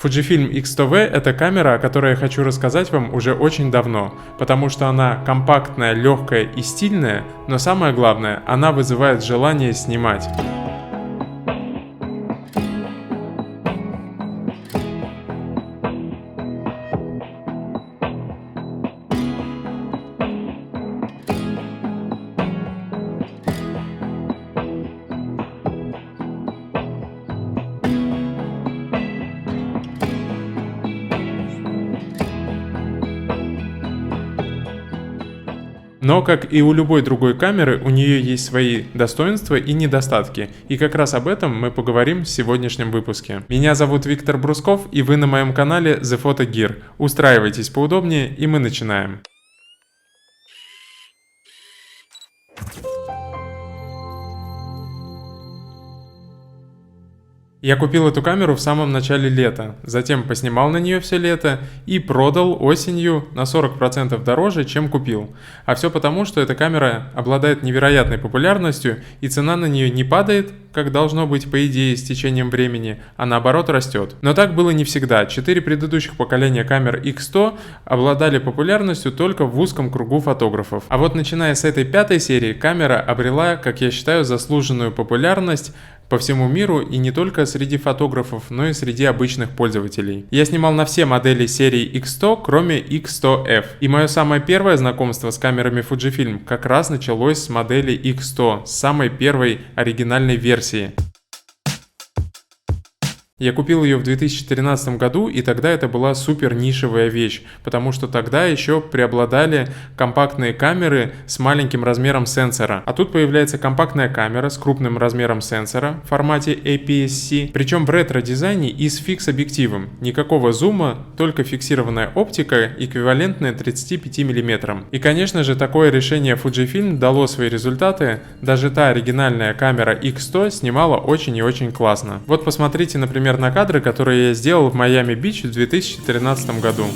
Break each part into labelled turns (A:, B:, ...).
A: Fujifilm X100V — это камера, о которой я хочу рассказать вам уже очень давно, потому что она компактная, легкая и стильная, но самое главное, она вызывает желание снимать. Но, как и у любой другой камеры, у нее есть свои достоинства и недостатки. И как раз об этом мы поговорим в сегодняшнем выпуске. Меня зовут Виктор Брусков, и вы на моем канале The Photo Gear. Устраивайтесь поудобнее, и мы начинаем. Я купил эту камеру в самом начале лета, затем поснимал на нее все лето и продал осенью на 40% дороже, чем купил. А все потому, что эта камера обладает невероятной популярностью, и цена на нее не падает, как должно быть по идее с течением времени, а наоборот растет. Но так было не всегда. 4 предыдущих поколения камер X100 обладали популярностью только в узком кругу фотографов. А вот начиная с этой 5-й серии, камера обрела, как я считаю, заслуженную популярность по всему миру, и не только среди фотографов, но и среди обычных пользователей. Я снимал на все модели серии X100, кроме X100F. И мое самое первое знакомство с камерами Fujifilm как раз началось с модели X100, с самой первой оригинальной версии. Я купил ее в 2013 году, и тогда это была супер нишевая вещь, потому что тогда еще преобладали компактные камеры с маленьким размером сенсора. А тут появляется компактная камера с крупным размером сенсора в формате APS-C, причем в ретро-дизайне и с фикс-объективом. Никакого зума, только фиксированная оптика, эквивалентная 35 мм. И, конечно же, такое решение Fujifilm дало свои результаты. Даже та оригинальная камера X100 снимала очень и очень классно. Вот посмотрите, например, на кадры, которые я сделал в Майами-Бич в 2013 году.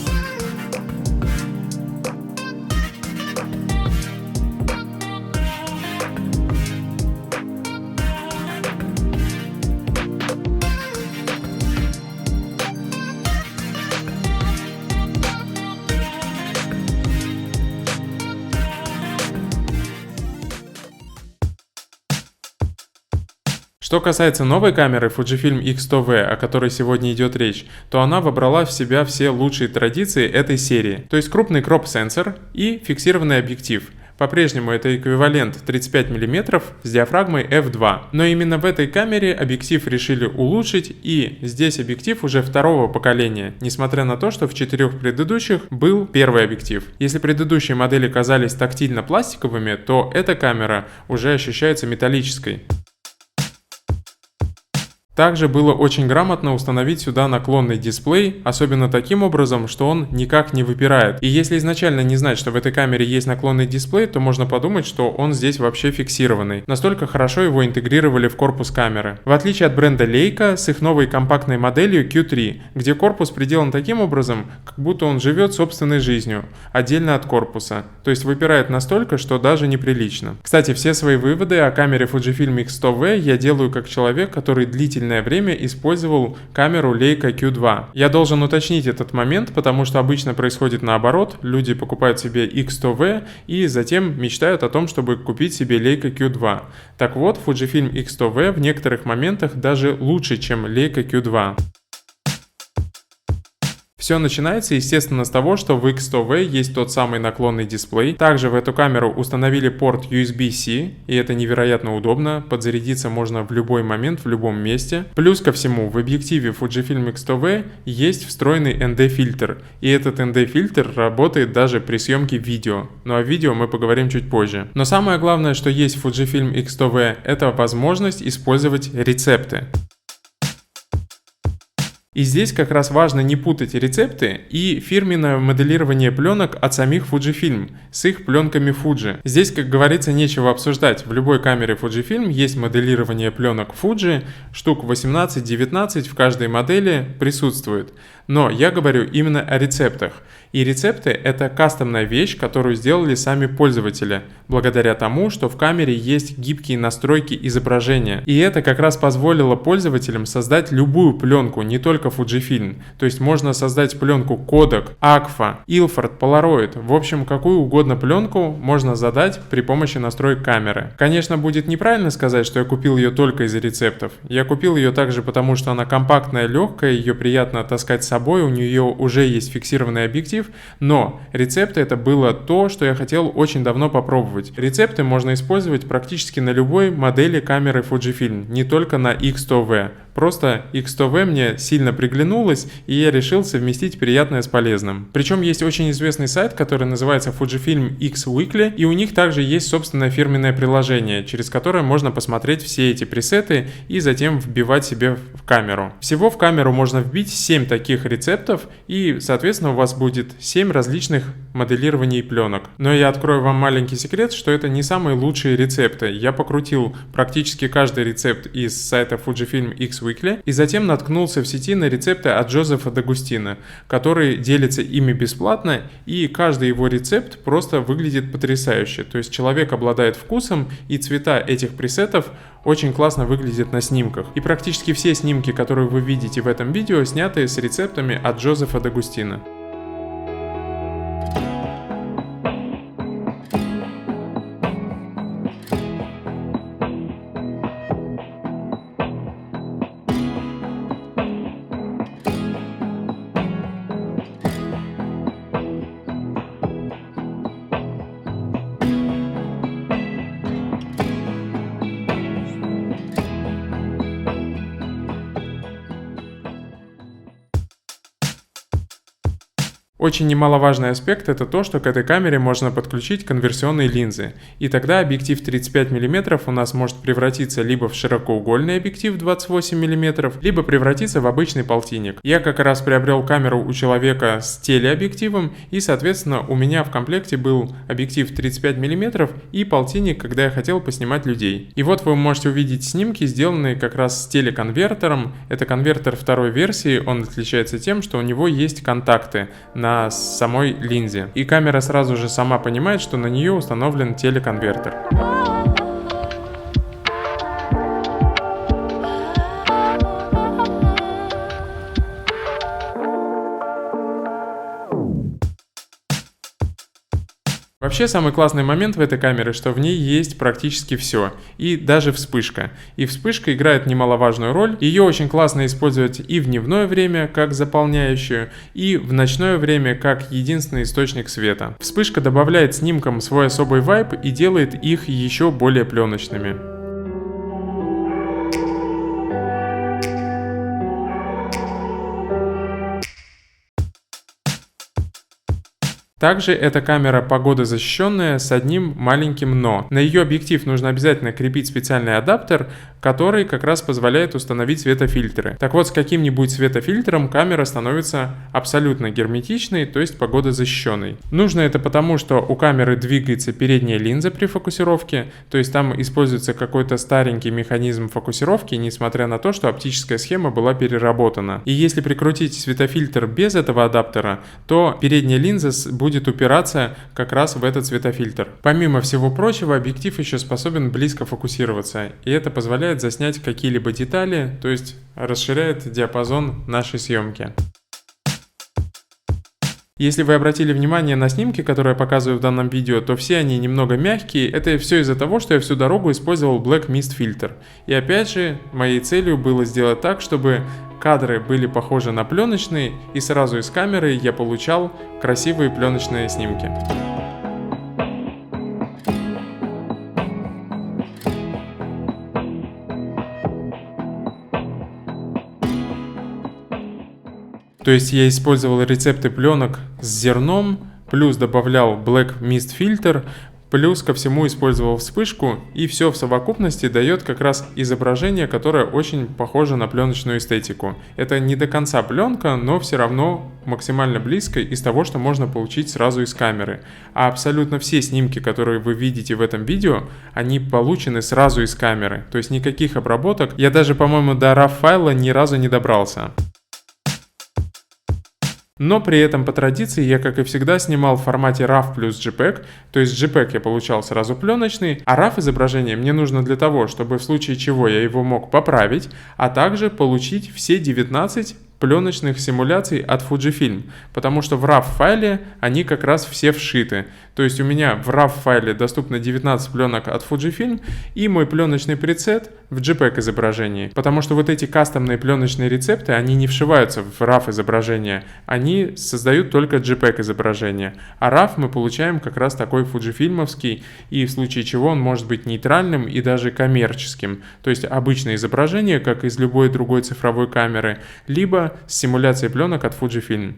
A: Что касается новой камеры Fujifilm X100V, о которой сегодня идет речь, то она вобрала в себя все лучшие традиции этой серии. То есть крупный кроп-сенсор и фиксированный объектив. По-прежнему это эквивалент 35 мм с диафрагмой f2. Но именно в этой камере объектив решили улучшить, и здесь объектив уже второго поколения, несмотря на то, что в 4 предыдущих был первый объектив. Если предыдущие модели казались тактильно пластиковыми, то эта камера уже ощущается металлической. Также было очень грамотно установить сюда наклонный дисплей, особенно таким образом, что он никак не выпирает. И если изначально не знать, что в этой камере есть наклонный дисплей, то можно подумать, что он здесь вообще фиксированный. Настолько хорошо его интегрировали в корпус камеры. В отличие от бренда Leica с их новой компактной моделью Q3, где корпус приделан таким образом, как будто он живет собственной жизнью, отдельно от корпуса. То есть выпирает настолько, что даже неприлично. Кстати, все свои выводы о камере Fujifilm X100V я делаю как человек, который длительное время использовал камеру Leica Q2. Я должен уточнить этот момент, потому что обычно происходит наоборот. Люди покупают себе X100V и затем мечтают о том, чтобы купить себе Leica Q2. Так вот, Fujifilm X100V в некоторых моментах даже лучше, чем Leica Q2. Все начинается, естественно, с того, что в X100V есть тот самый наклонный дисплей. Также в эту камеру установили порт USB-C, и это невероятно удобно. Подзарядиться можно в любой момент, в любом месте. Плюс ко всему, в объективе Fujifilm X100V есть встроенный ND-фильтр, и этот ND-фильтр работает даже при съемке видео. Но о видео мы поговорим чуть позже. Но самое главное, что есть в Fujifilm X100V, это возможность использовать рецепты. И здесь как раз важно не путать рецепты и фирменное моделирование пленок от самих Fujifilm с их пленками Fuji. Здесь, как говорится, нечего обсуждать. В любой камере Fujifilm есть моделирование пленок Fuji, штук 18-19 в каждой модели присутствует. Но я говорю именно о рецептах. И рецепты — это кастомная вещь, которую сделали сами пользователи, благодаря тому, что в камере есть гибкие настройки изображения. И это как раз позволило пользователям создать любую пленку, не только только Fujifilm. То есть можно создать пленку Kodak, Agfa, Ilford, Polaroid. В общем, какую угодно пленку можно задать при помощи настроек камеры. Конечно, будет неправильно сказать, что я купил ее только из-за рецептов. Я купил ее также потому, что она компактная, легкая, ее приятно таскать с собой, у нее уже есть фиксированный объектив, но рецепты это было то, что я хотел очень давно попробовать. Рецепты можно использовать практически на любой модели камеры Fujifilm, не только на X100V. Просто X100V мне сильно приглянулось, и я решил совместить приятное с полезным. Причем есть очень известный сайт, который называется Fujifilm X Weekly, и у них также есть собственное фирменное приложение, через которое можно посмотреть все эти пресеты и затем вбивать себе в камеру. Всего в камеру можно вбить 7 таких рецептов, и, соответственно, у вас будет 7 различных моделирований пленок. Но я открою вам маленький секрет, что это не самые лучшие рецепты. Я покрутил практически каждый рецепт из сайта Fujifilm X Weekly и затем наткнулся в сети на рецепты от Джозефа Д'Агустино, который делится ими бесплатно, и каждый его рецепт просто выглядит потрясающе. То есть человек обладает вкусом, и цвета этих пресетов очень классно выглядят на снимках. И практически все снимки, которые вы видите в этом видео, сняты с рецептами от Джозефа Д'Агустино. Очень немаловажный аспект это то, что к этой камере можно подключить конверсионные линзы, и тогда объектив 35 мм у нас может превратиться либо в широкоугольный объектив 28 мм, либо превратиться в обычный полтинник. Я как раз приобрел камеру у человека с телеобъективом, и соответственно у меня в комплекте был объектив 35 мм и полтинник, когда я хотел поснимать людей. И вот вы можете увидеть снимки, сделанные как раз с телеконвертером. Это конвертер второй версии, он отличается тем, что у него есть контакты на самой линзе. И камера сразу же сама понимает, что на нее установлен телеконвертер. Вообще, самый классный момент в этой камере, что в ней есть практически все, и даже вспышка. И вспышка играет немаловажную роль, ее очень классно использовать и в дневное время, как заполняющую, и в ночное время, как единственный источник света. Вспышка добавляет снимкам свой особый вайб и делает их еще более пленочными. Также эта камера погодозащищенная с одним маленьким «но». На ее объектив нужно обязательно крепить специальный адаптер, который как раз позволяет установить светофильтры. Так вот, с каким-нибудь светофильтром камера становится абсолютно герметичной, то есть погодозащищенной. Нужно это потому, что у камеры двигается передняя линза при фокусировке, то есть там используется какой-то старенький механизм фокусировки, несмотря на то, что оптическая схема была переработана. И если прикрутить светофильтр без этого адаптера, то передняя линза будет упираться как раз в этот светофильтр. Помимо всего прочего, объектив еще способен близко фокусироваться, и это позволяет заснять какие-либо детали, то есть расширяет диапазон нашей съемки. Если вы обратили внимание на снимки, которые я показываю в данном видео, то все они немного мягкие. Это все из-за того, что я всю дорогу использовал Black Mist фильтр. И опять же, моей целью было сделать так, чтобы кадры были похожи на пленочные, и сразу из камеры я получал красивые пленочные снимки. То есть я использовал рецепты пленок с зерном, плюс добавлял Black Mist фильтр, плюс ко всему использовал вспышку, и все в совокупности дает как раз изображение, которое очень похоже на пленочную эстетику. Это не до конца пленка, но все равно максимально близко из того, что можно получить сразу из камеры. А абсолютно все снимки, которые вы видите в этом видео, они получены сразу из камеры. То есть никаких обработок. Я даже, по-моему, до RAW файла ни разу не добрался. Но при этом по традиции я, как и всегда, снимал в формате RAW плюс JPEG, то есть JPEG я получал сразу пленочный, а RAW изображение мне нужно для того, чтобы в случае чего я его мог поправить, а также получить все 19 пленочных симуляций от Fujifilm, потому что в RAW файле они как раз все вшиты. То есть у меня в RAW файле доступно 19 пленок от Fujifilm и мой пленочный пресет в JPEG изображении, потому что вот эти кастомные пленочные рецепты, они не вшиваются в RAW изображение, они создают только JPEG изображение, а RAW мы получаем как раз такой фуджифильмовский, и в случае чего он может быть нейтральным и даже коммерческим, то есть обычное изображение, как из любой другой цифровой камеры, либо с симуляцией пленок от Fujifilm.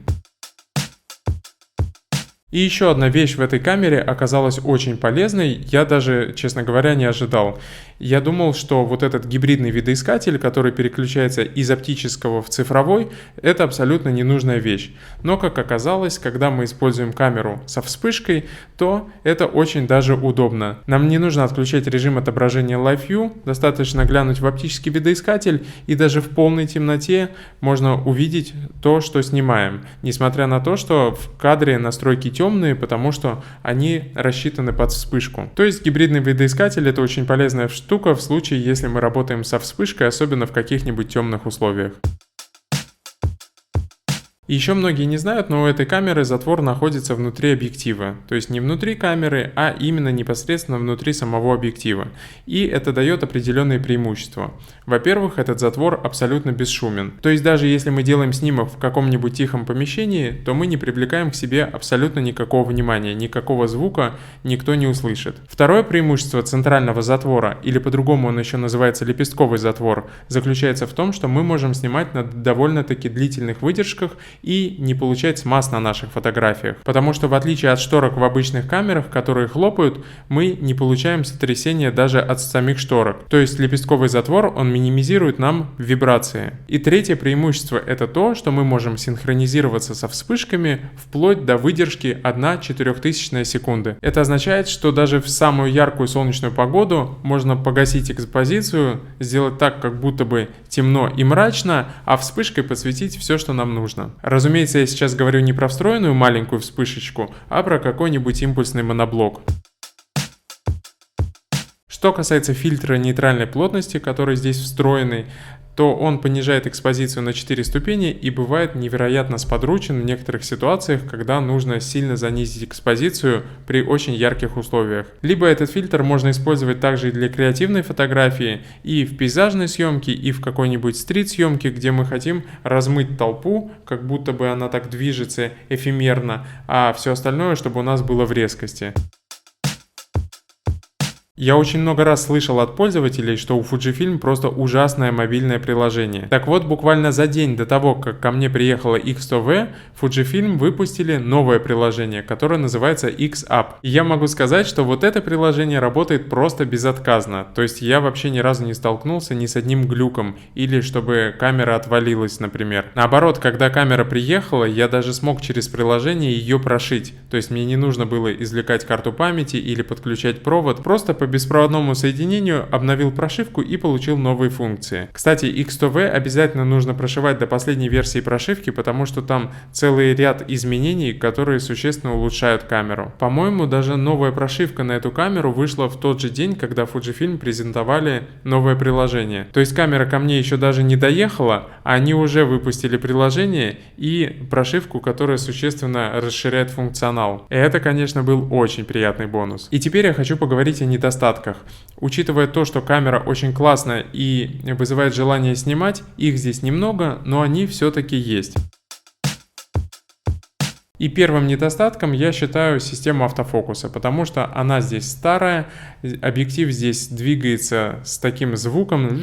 A: И еще одна вещь в этой камере оказалась очень полезной, я даже, честно говоря, не ожидал. Я думал, что вот этот гибридный видоискатель, который переключается из оптического в цифровой, это абсолютно ненужная вещь. Но, как оказалось, когда мы используем камеру со вспышкой, то это очень даже удобно. Нам не нужно отключать режим отображения Live View, достаточно глянуть в оптический видоискатель, и даже в полной темноте можно увидеть то, что снимаем, несмотря на то, что в кадре настройки темные, потому что они рассчитаны под вспышку. То есть гибридный видоискатель — это очень полезная штука в случае, если мы работаем со вспышкой, особенно в каких-нибудь темных условиях. Еще многие не знают, но у этой камеры затвор находится внутри объектива, то есть не внутри камеры, а именно непосредственно внутри самого объектива. И это дает определенные преимущества. Во-первых, этот затвор абсолютно бесшумен. То есть даже если мы делаем снимок в каком-нибудь тихом помещении, то мы не привлекаем к себе абсолютно никакого внимания, никакого звука никто не услышит. Второе преимущество центрального затвора, или по-другому он еще называется лепестковый затвор, заключается в том, что мы можем снимать на довольно-таки длительных выдержках и не получать смаз на наших фотографиях. Потому что в отличие от шторок в обычных камерах, которые хлопают, мы не получаем сотрясения даже от самих шторок. То есть лепестковый затвор, он минимизирует нам вибрации. И третье преимущество — это то, что мы можем синхронизироваться со вспышками вплоть до выдержки 1/4000 секунды. Это означает, что даже в самую яркую солнечную погоду можно погасить экспозицию, сделать так, как будто бы темно и мрачно, а вспышкой подсветить все, что нам нужно. Разумеется, я сейчас говорю не про встроенную маленькую вспышечку, а про какой-нибудь импульсный моноблок. Что касается фильтра нейтральной плотности, который здесь встроенный, то он понижает экспозицию на 4 ступени и бывает невероятно сподручен в некоторых ситуациях, когда нужно сильно занизить экспозицию при очень ярких условиях. Либо этот фильтр можно использовать также и для креативной фотографии, и в пейзажной съемке, и в какой-нибудь стрит-съемке, где мы хотим размыть толпу, как будто бы она так движется эфемерно, а все остальное, чтобы у нас было в резкости. Я очень много раз слышал от пользователей, что у Fujifilm просто ужасное мобильное приложение. Так вот, буквально за день до того, как ко мне приехала X100V, Fujifilm выпустили новое приложение, которое называется X-Up. И я могу сказать, что вот это приложение работает просто безотказно. То есть я вообще ни разу не столкнулся ни с одним глюком, или чтобы камера отвалилась, например. Наоборот, когда камера приехала, я даже смог через приложение ее прошить. То есть мне не нужно было извлекать карту памяти или подключать провод, просто по беспроводному соединению обновил прошивку и получил новые функции. Кстати, X100V обязательно нужно прошивать до последней версии прошивки, потому что там целый ряд изменений, которые существенно улучшают камеру. По-моему, даже новая прошивка на эту камеру вышла в тот же день, когда Fujifilm презентовали новое приложение. То есть камера ко мне еще даже не доехала, а они уже выпустили приложение и прошивку, которая существенно расширяет функционал. И это, конечно, был очень приятный бонус. И теперь я хочу поговорить о недостатках. Учитывая то, что камера очень классная и вызывает желание снимать, их здесь немного, но они все-таки есть. И первым недостатком я считаю систему автофокуса, потому что она здесь старая, объектив здесь двигается с таким звуком,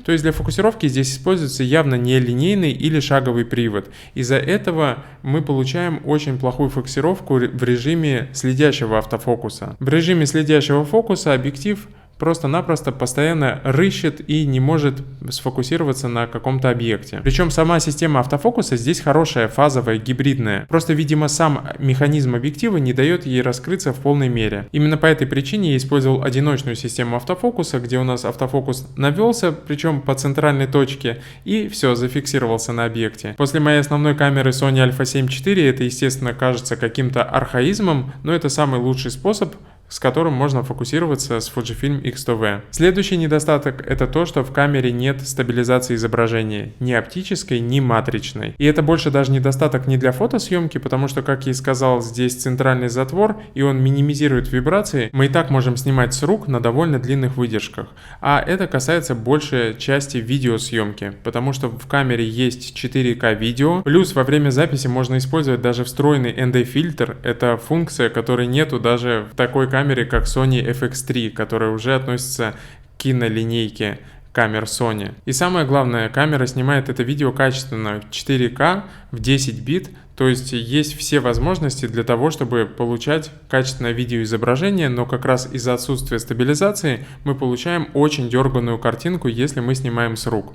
A: то есть для фокусировки здесь используется явно не линейный или шаговый привод. Из-за этого мы получаем очень плохую фокусировку в режиме следящего автофокуса. В режиме следящего фокуса объектив просто-напросто постоянно рыщет и не может сфокусироваться на каком-то объекте. Причем сама система автофокуса здесь хорошая, фазовая, гибридная. Просто, видимо, сам механизм объектива не дает ей раскрыться в полной мере. Именно по этой причине я использовал одиночную систему автофокуса, где у нас автофокус навелся, причем по центральной точке, и все, зафиксировался на объекте. После моей основной камеры Sony Alpha 7 IV это, естественно, кажется каким-то архаизмом, но это самый лучший способ с которым можно фокусироваться с Fujifilm X100V. Следующий недостаток — это то, что в камере нет стабилизации изображения, ни оптической, ни матричной. И это больше даже недостаток не для фотосъемки, потому что, как я и сказал, здесь центральный затвор, и он минимизирует вибрации. Мы и так можем снимать с рук на довольно длинных выдержках. А это касается большей части видеосъемки, потому что в камере есть 4К видео, плюс во время записи можно использовать даже встроенный ND-фильтр. Это функция, которой нету даже в такой камере, как Sony FX3, которая уже относится к кинолинейке камер Sony. И самое главное, камера снимает это видео качественно в 4К в 10 бит, то есть есть все возможности для того, чтобы получать качественное видеоизображение, но как раз из-за отсутствия стабилизации мы получаем очень дерганую картинку, если мы снимаем с рук.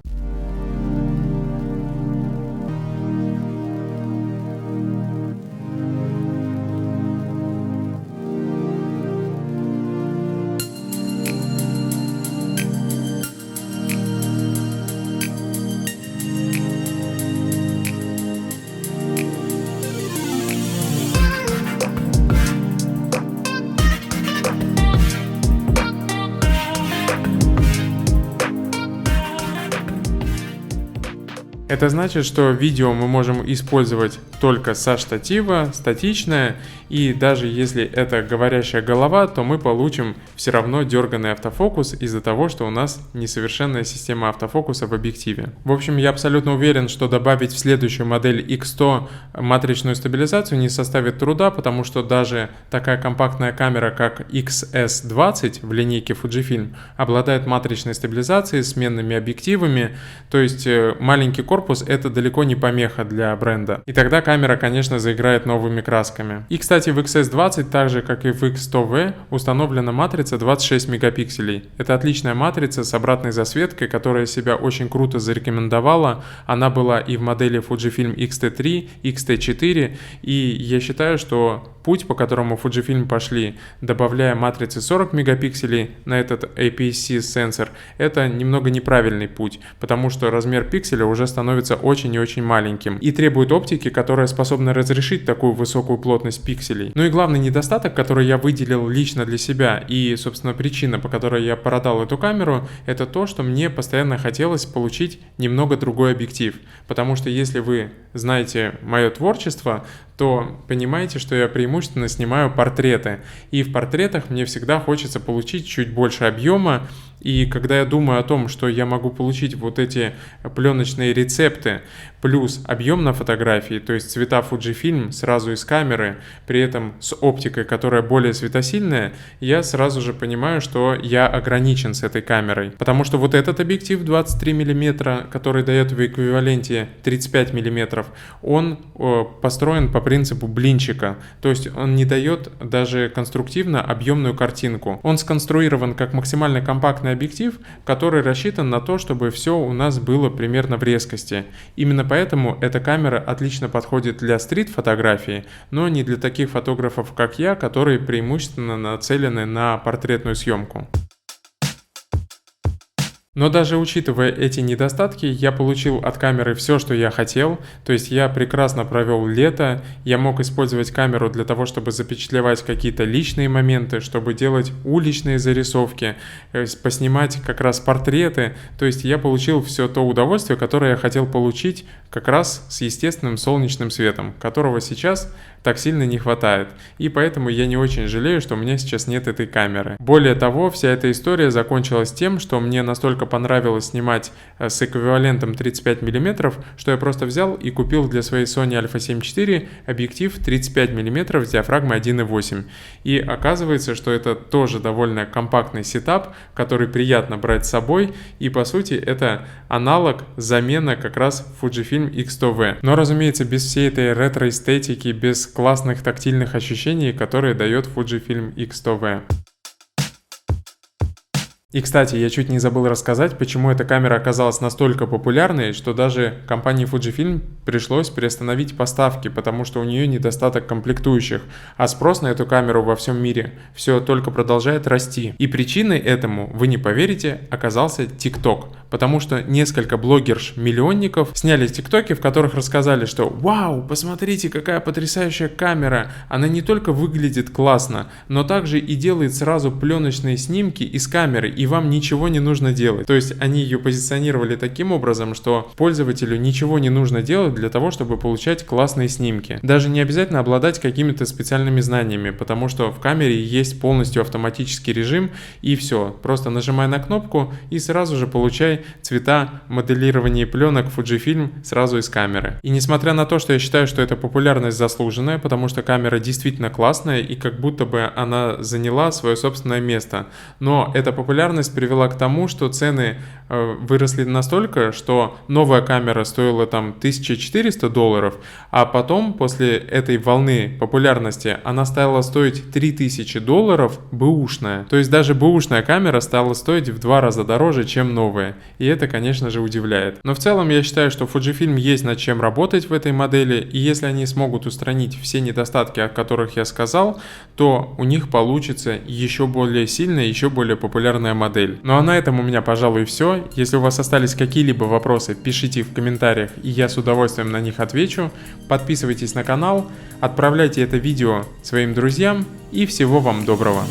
A: Это значит, что видео мы можем использовать только со штатива, статичное, и даже если это говорящая голова, то мы получим все равно дерганный автофокус из-за того, что у нас несовершенная система автофокуса в объективе. В общем, я абсолютно уверен, что добавить в следующую модель X100 матричную стабилизацию не составит труда, потому что даже такая компактная камера, как XS20 в линейке Fujifilm, обладает матричной стабилизацией, сменными объективами, то есть маленький корпус — это далеко не помеха для бренда. И тогда камера, конечно, заиграет новыми красками. И, кстати, в XS20, так же как и в X100V, установлена матрица 26 мегапикселей. Это отличная матрица с обратной засветкой, которая себя очень круто зарекомендовала. Она была и в модели Fujifilm X-T3, X-T4, и я считаю, что путь, по которому Fujifilm пошли, добавляя матрицы 40 мегапикселей на этот APS-C сенсор, это немного неправильный путь, потому что размер пикселя уже становится очень и очень маленьким и требует оптики, которая способна разрешить такую высокую плотность пикселей. Ну и главный недостаток, который я выделил лично для себя, и, собственно, причина, по которой я продал эту камеру, это то, что мне постоянно хотелось получить немного другой объектив, потому что если вы знаете мое творчество, то понимаете, что я преимущественно снимаю портреты, и в портретах мне всегда хочется получить чуть больше объема. И когда я думаю о том, что я могу получить вот эти пленочные рецепты плюс объем на фотографии, то есть цвета Fujifilm сразу из камеры, при этом с оптикой, которая более светосильная, я сразу же понимаю, что я ограничен с этой камерой. Потому что вот этот объектив 23 мм, который дает в эквиваленте 35 мм, он построен по принципу блинчика, то есть он не дает даже конструктивно объемную картинку. Он сконструирован как максимально компактный объектив, который рассчитан на то, чтобы все у нас было примерно в резкости. Именно поэтому эта камера отлично подходит для стрит-фотографии, но не для таких фотографов, как я, которые преимущественно нацелены на портретную съемку. Но даже учитывая эти недостатки, я получил от камеры все, что я хотел, то есть я прекрасно провел лето, я мог использовать камеру для того, чтобы запечатлевать какие-то личные моменты, чтобы делать уличные зарисовки, поснимать как раз портреты, то есть я получил все то удовольствие, которое я хотел получить как раз с естественным солнечным светом, которого сейчас так сильно не хватает, и поэтому я не очень жалею, что у меня сейчас нет этой камеры. Более того, вся эта история закончилась тем, что мне настолько понравилось снимать с эквивалентом 35 мм, что я просто взял и купил для своей Sony Alpha 7 IV объектив 35 мм с диафрагмой 1.8. И оказывается, что это тоже довольно компактный сетап, который приятно брать с собой, и по сути это аналог, замена как раз Fujifilm X100V. Но разумеется, без всей этой ретро-эстетики, без классных тактильных ощущений, которые дает Fujifilm X100V. И, кстати, я чуть не забыл рассказать, почему эта камера оказалась настолько популярной, что даже компании Fujifilm пришлось приостановить поставки, потому что у нее недостаток комплектующих, а спрос на эту камеру во всем мире все только продолжает расти. И причиной этому, вы не поверите, оказался TikTok, потому что несколько блогерш-миллионников сняли тиктоки, в которых рассказали, что «Вау, посмотрите, какая потрясающая камера, она не только выглядит классно, но также и делает сразу пленочные снимки из камеры, и вам ничего не нужно делать». То есть они ее позиционировали таким образом, что пользователю ничего не нужно делать для того, чтобы получать классные снимки. Даже не обязательно обладать какими-то специальными знаниями, потому что в камере есть полностью автоматический режим, и все. Просто нажимай на кнопку и сразу же получай цвета моделирования пленок Fujifilm сразу из камеры. И несмотря на то, что я считаю, что эта популярность заслуженная, потому что камера действительно классная и как будто бы она заняла свое собственное место, но эта популярность привела к тому, что цены выросли настолько, что новая камера стоила там $1400, а потом после этой волны популярности она стала стоить $3000 бэушная. То есть даже бэушная камера стала стоить в 2 раза дороже, чем новая. И это, конечно же, удивляет. Но в целом я считаю, что Fujifilm есть над чем работать в этой модели, и если они смогут устранить все недостатки, о которых я сказал, то у них получится еще более сильная, еще более популярная модель. Ну а на этом у меня, пожалуй, все. Если у вас остались какие-либо вопросы, пишите в комментариях, и я с удовольствием на них отвечу. Подписывайтесь на канал, отправляйте это видео своим друзьям, и всего вам доброго.